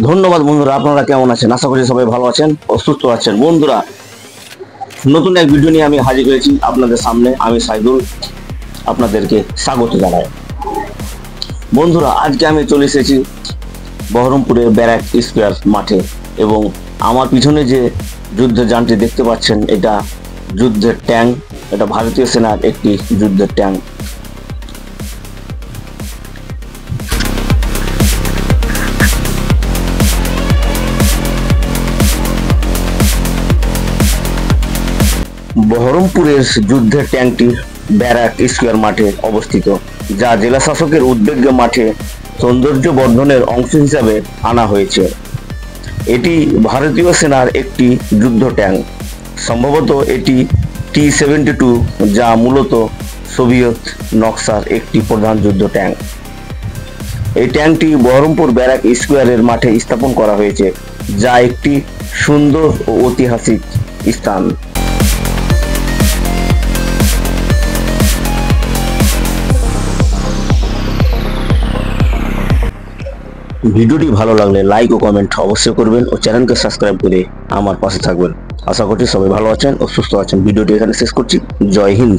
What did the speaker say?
ধন্যবাদ বন্ধুরা, আপনারা কেমন আছেন? আশা করি সবাই ভালো আছেন ও সুস্থ আছেন। বন্ধুরা, নতুন এক ভিডিও নিয়ে আমি হাজির হয়েছি আপনাদের সামনে। আমি সাইদুল আপনাদেরকে স্বাগত জানাই। বন্ধুরা, আজকে আমি চলে এসেছি বহরমপুরের ব্যারাক স্কোয়ার মাঠে, এবং আমার পিছনে যে যুদ্ধের যানটি দেখতে পাচ্ছেন, এটা যুদ্ধের ট্যাঙ্ক। এটা ভারতীয় সেনার একটি যুদ্ধের ট্যাঙ্ক। বহরমপুরের যুদ্ধের ট্যাঙ্কটি ব্যারাক স্কোয়ার মাঠে অবস্থিত, যা জেলা শাসকের উদ্যোগে মাঠে সৌন্দর্য বর্ধনের অংশ হিসাবে আনা হয়েছে। এটি ভারতীয় সেনার একটি যুদ্ধ ট্যাঙ্ক। সম্ভবত এটি T-72, যা মূলত সোভিয়েত নকশার একটি প্রধান যুদ্ধ ট্যাঙ্ক। এই ট্যাঙ্কটি বহরমপুর ব্যারাক স্কোয়ারের মাঠে স্থাপন করা হয়েছে, যা একটি সুন্দর ও ঐতিহাসিক স্থান। ভিডিওটি ভালো লাগলে লাইক ও কমেন্ট অবশ্যই করবেন, ও চ্যানেলকে সাবস্ক্রাইব করে আমার পাশে থাকবেন। আশা করছি সবাই ভালো আছেন ও সুস্থ আছেন। ভিডিওটি এখানে শেষ করছি। জয় হিন্দ।